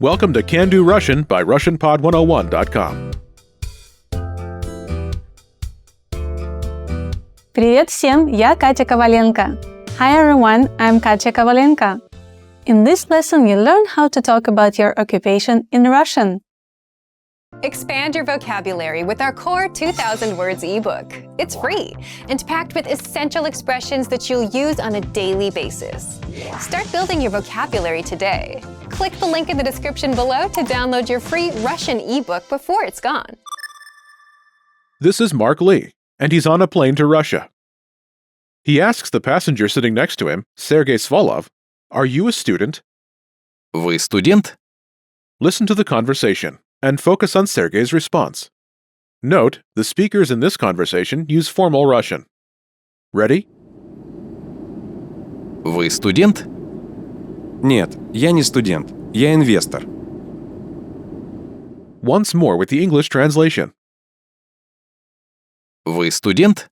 Welcome to Can Do Russian by RussianPod101.com. Привет всем, я Катя Коваленко. Hi everyone, I'm Katya Kovalenko. In this lesson, you learn how to talk about your occupation in Russian. Expand your vocabulary with our core 2,000 words ebook. It's free and packed with essential expressions that you'll use on a daily basis. Start building your vocabulary today. Click the link in the description below to download your free Russian ebook before it's gone. This is Mark Lee, and he's on a plane to Russia. He asks the passenger sitting next to him, Sergei Svalov, "Are you a student?" Вы студент? Listen to the conversation and focus on Sergei's response. Note, the speakers in this conversation use formal Russian. Ready? Вы студент? Нет, я не студент. Я инвестор. Once more with the English translation. Вы студент?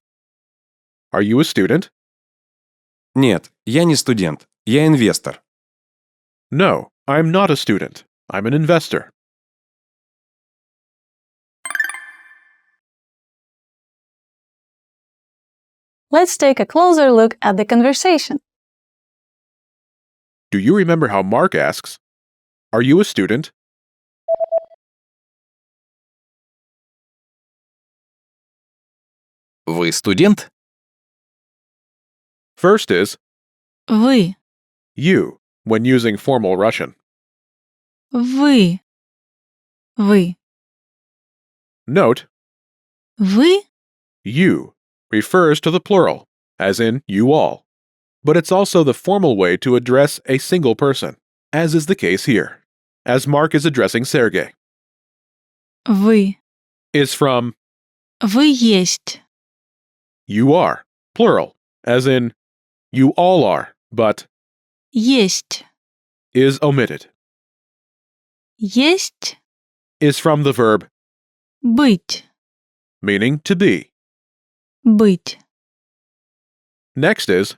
Are you a student? Нет, я не студент. Я инвестор. No, I'm not a student. I'm an investor. Let's take a closer look at the conversation. Do you remember how Mark asks, "Are you a student?" Вы студент? First is Вы. you when using formal Russian. Вы. Вы. Note, Вы. you refers to the plural, as in you all, but it's also the formal way to address a single person, as is the case here, as Mark is addressing Sergei. Вы. Is from Вы есть. you are, plural, as in you all are, but Есть. is omitted. Есть. Is from the verb Быть. meaning to be. Быть. Next is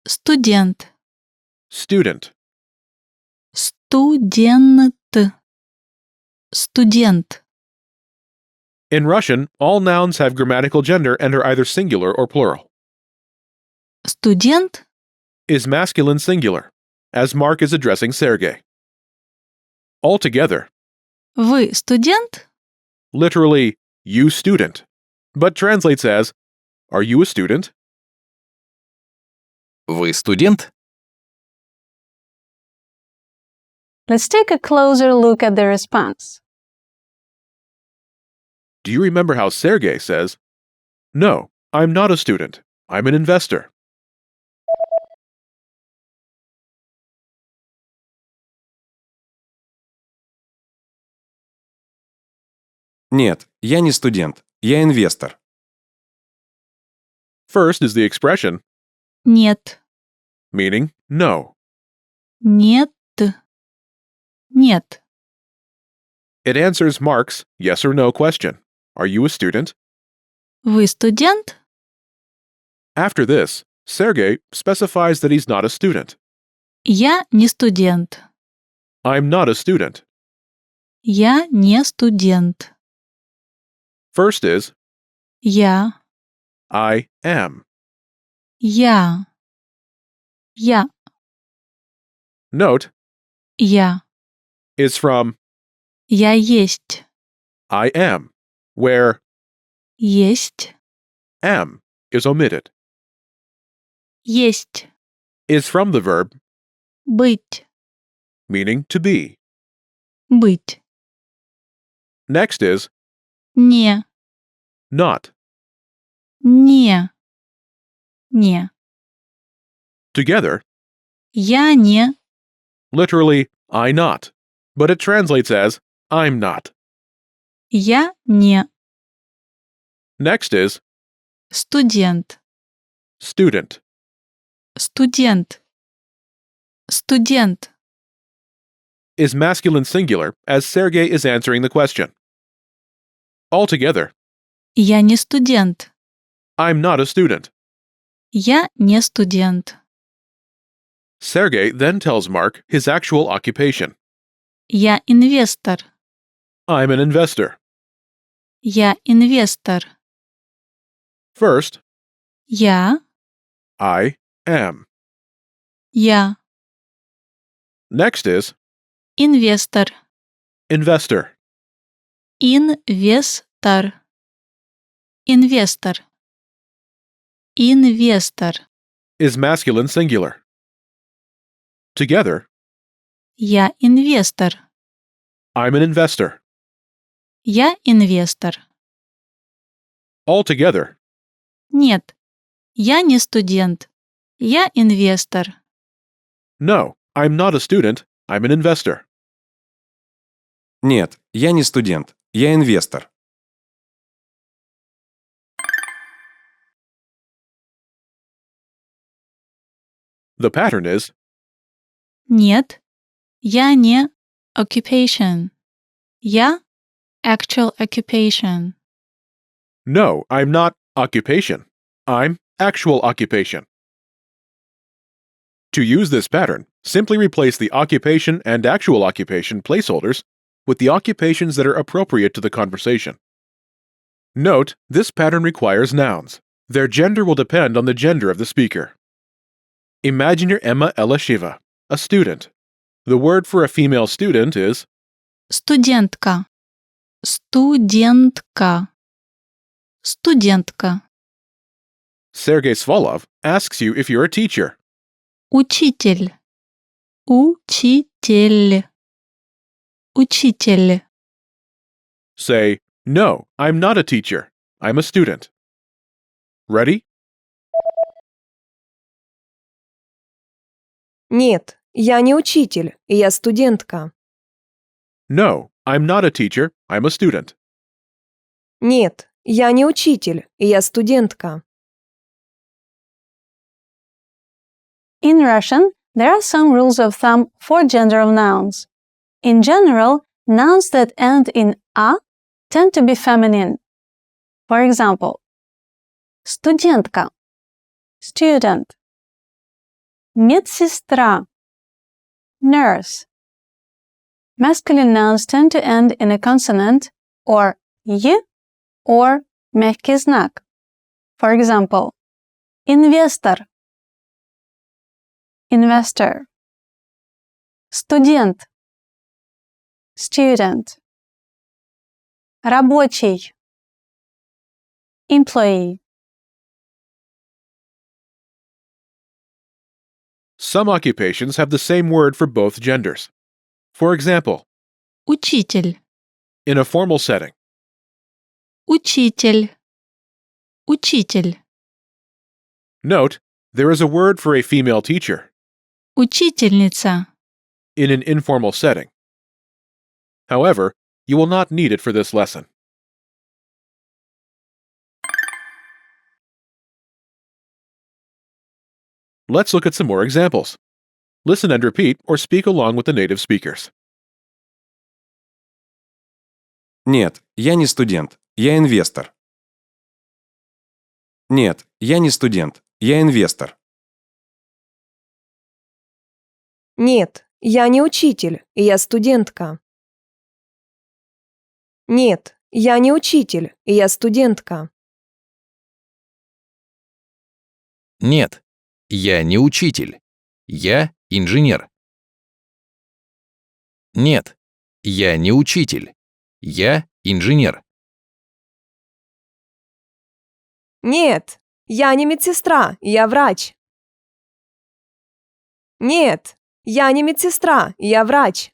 Студент. student. Студент. Студент. In Russian, all nouns have grammatical gender and are either singular or plural. Студент. Is masculine singular, as Mark is addressing Sergei. Altogether, Вы студент? literally, you student, but translates as, "Are you a student?" Вы студент? Let's take a closer look at the response. Do you remember how Sergei says, "No, I'm not a student. I'm an investor." Нет, я не студент. Я инвестор. First is the expression, Нет. meaning no. Нет. Нет. It answers Mark's yes or no question. Are you a student? Вы студент? After this, Sergei specifies that he's not a student. Я не студент. I'm not a student. Я не студент. First is Я. I am. Я. Я. Note, Я. is from Я есть. I am, where Есть. am is omitted. Есть. Is from the verb Быть. meaning to be. Быть. Next is Не. not. Не. Не. Together, Я не. literally, I not, but it translates as I'm not. Я не. Next is Студент. student. Студент. Студент. Is masculine singular, as Sergei is answering the question. Altogether, Я не студент. I'm not a student. Я не студент. Sergei then tells Mark his actual occupation. Я инвестор. I'm an investor. Я инвестор. First, Я. I am. Я. Next is Инвестор. investor. Инвестор. Инвестор. Инвестор. Is masculine singular. Together, Я инвестор. I'm an investor. Я инвестор. Altogether, Нет, я не студент. Я инвестор. no, I'm not a student. I'm an investor. Нет, я не студент. Я инвестор. The pattern is Нет, я не occupation. Я actual occupation. no, I'm not occupation. I'm actual occupation. To use this pattern, simply replace the occupation and actual occupation placeholders with the occupations that are appropriate to the conversation. Note, this pattern requires nouns. Their gender will depend on the gender of the speaker. Imagine you're Emma Ella Shiva, a student. The word for a female student is Студентка. Студентка. Студентка. Sergei Svalov asks you if you're a teacher. Учитель. Учитель. Учитель. Say, no, I'm not a teacher. I'm a student. Ready? Нет, я не учитель, я студентка. No, I'm not a teacher. I'm a student. Нет, я не учитель, я студентка. In Russian, there are some rules of thumb for gender of nouns. In general, nouns that end in a tend to be feminine. For example, студентка, student, медсестра, nurse. Masculine nouns tend to end in a consonant or y or мягкий знак. For example, инвестор, investor, студент, student, рабочий, employee. Some occupations have the same word for both genders. For example, Учитель, in a formal setting, учитель, учитель, note, there is a word for a female teacher. учительница. In an informal setting. However, you will not need it for this lesson. Let's look at some more examples. Listen and repeat or speak along with the native speakers. Нет, я не студент. Я инвестор. Нет, я не студент. Я инвестор. Нет, я не учитель, я студентка. Нет, я не учитель, я студентка. Нет, я не учитель. Я инженер. Нет, я не учитель. Я инженер. Нет, я не медсестра, я врач. Нет, я не медсестра, я врач.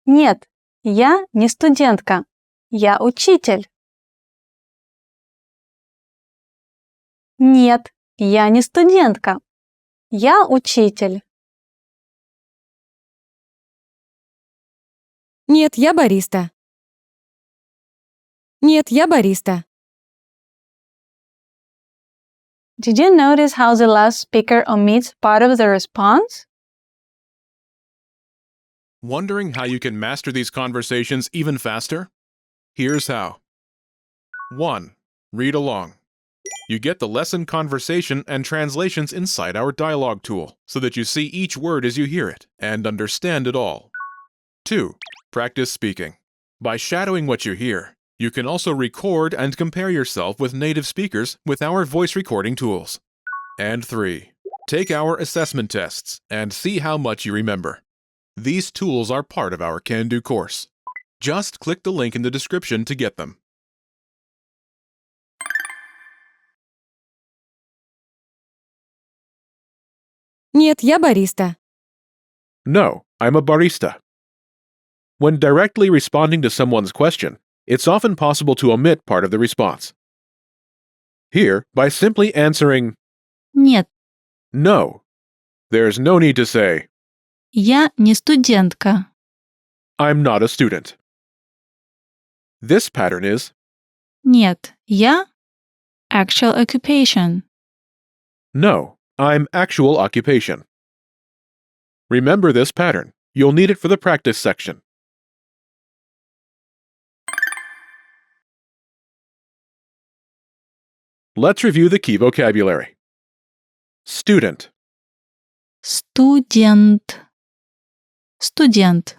Нет, я не студентка. Я учитель. Нет, я не студентка. Я учитель. Нет, я бариста. Нет, я бариста. Did you notice how the last speaker omits part of the response? Wondering how you can master these conversations even faster? Here's how. 1. Read along. You get the lesson conversation and translations inside our dialogue tool, so that you see each word as you hear it and understand it all. 2. Practice speaking. By shadowing what you hear, you can also record and compare yourself with native speakers with our voice recording tools. And 3. Take our assessment tests and see how much you remember. These tools are part of our Can-Do course. Just click the link in the description to get them. Нет, я бариста. No, I'm a barista. When directly responding to someone's question, it's often possible to omit part of the response. Here, by simply answering Нет, no, there's no need to say, я не студентка. I'm not a student. This pattern is, Нет, я actual occupation. no, I'm actual occupation. Remember this pattern. You'll need it for the practice section. Let's review the key vocabulary. Student, Студент. Студент.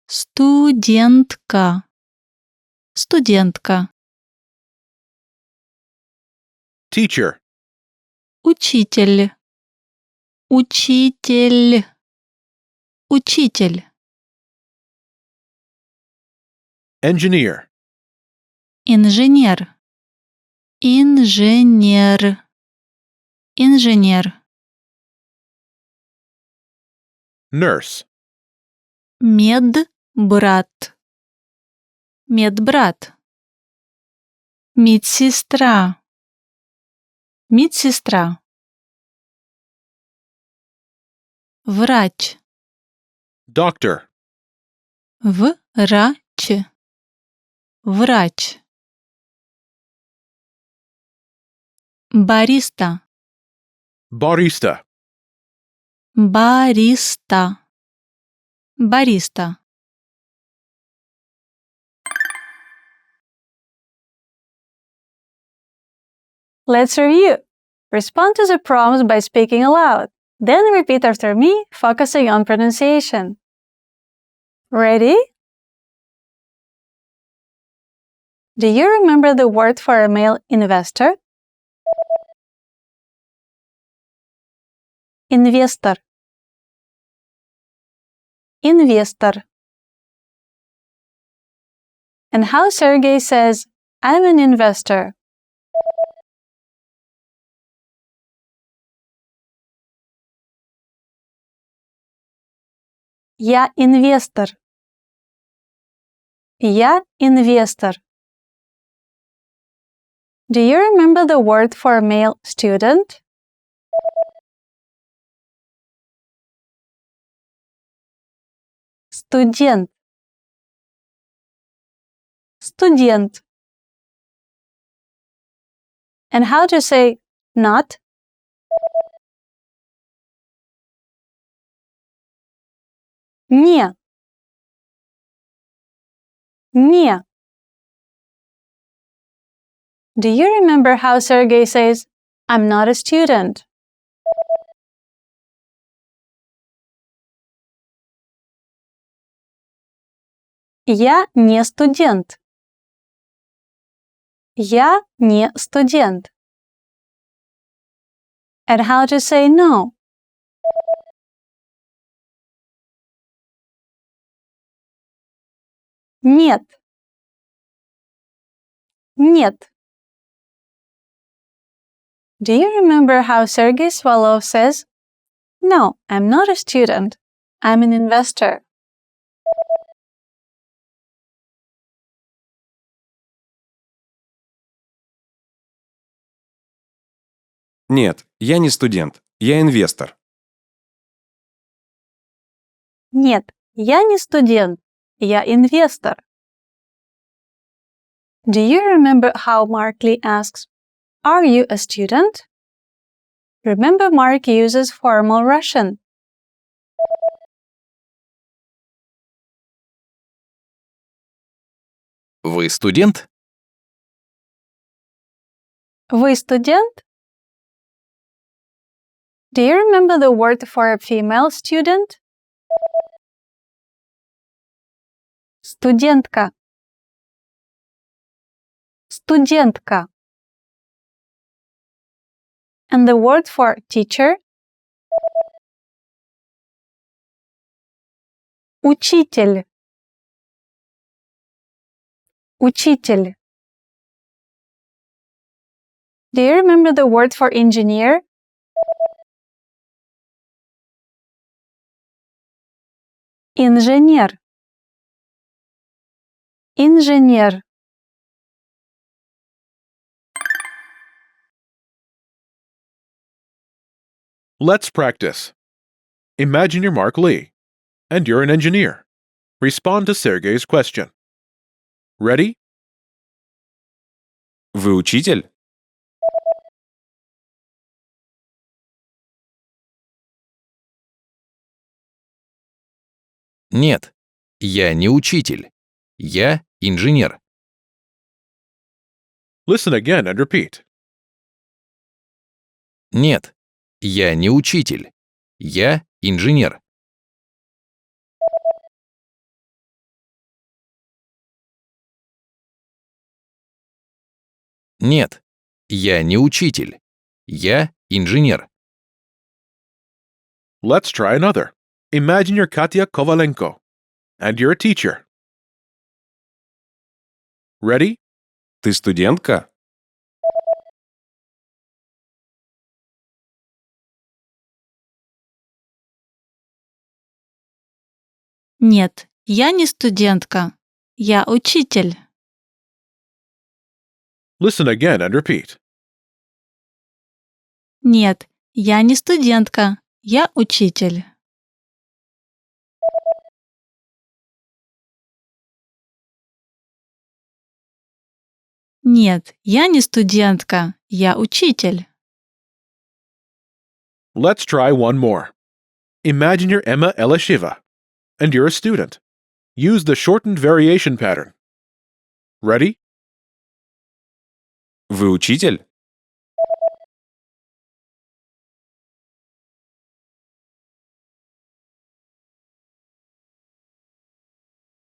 Студентка. Студентка. teacher, Учитель. Учитель. Учитель. engineer, Инженер. Инженер. Инженер. nurse, Медбрат. Медбрат. Медсестра. Медсестра. Врач. doctor, Врач. Врач. Бариста. barista, Бариста. Бариста. Let's review. Respond to the prompts by speaking aloud. Then repeat after me, focusing on pronunciation. Ready? Do you remember the word for a male investor? Инвестор. Инвестор. And how Sergey says, I'm an investor. Я инвестор. Я инвестор. Do you remember the word for a male student? Студент. Студент. And how to say not? Не. Не. Do you remember how Sergey says, I'm not a student? Я не студент. Я не студент. And how to say no? Нет. Нет. Do you remember how Sergey Swalov says, No, I'm not a student. I'm an investor. Нет, я не студент. Я инвестор. Нет, я не студент. Я инвестор. Do you remember how Mark Lee asks, Are you a student? Remember, Mark uses formal Russian. Вы студент? Ви студент? Do you remember the word for a female student? Студентка. Студентка. And the word for teacher? Учитель. Учитель. Do you remember the word for engineer? Инженер. Инженер. Let's practice. Imagine you're Mark Lee, and you're an engineer. Respond to Sergey's question. Ready? Вы учитель? Нет, я не учитель. Я инженер. Listen again and repeat. Нет, я не учитель. Я инженер. Нет, я не учитель. Я инженер. Let's try another. Imagine you're Katya Kovalenko, and you're a teacher. Ready? Ты студентка? Нет, я не студентка. Я учитель. Listen again and repeat. Нет, я не студентка. Я учитель. Нет, я не студентка. Я учитель. Let's try one more. Imagine you're Emma Elisheva, and you're a student. Use the shortened variation pattern. Ready? Вы учитель?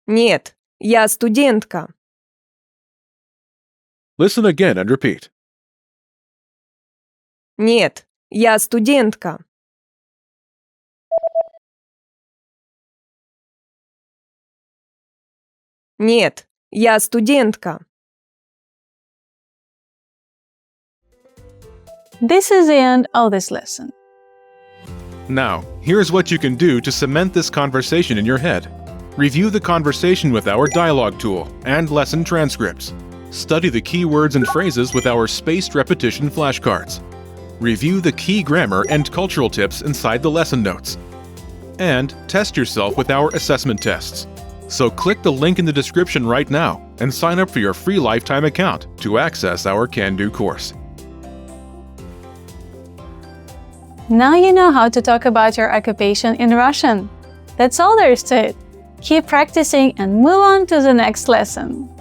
Нет, я студентка. Listen again and repeat. Нет, я студентка. Нет, я студентка. This is the end of this lesson. Now, here's what you can do to cement this conversation in your head. Review the conversation with our dialogue tool and lesson transcripts. Study the key words and phrases with our spaced repetition flashcards. Review the key grammar and cultural tips inside the lesson notes. And test yourself with our assessment tests. So click the link in the description right now and sign up for your free lifetime account to access our Can-Do course. Now you know how to talk about your occupation in Russian. That's all there is to it. Keep practicing and move on to the next lesson.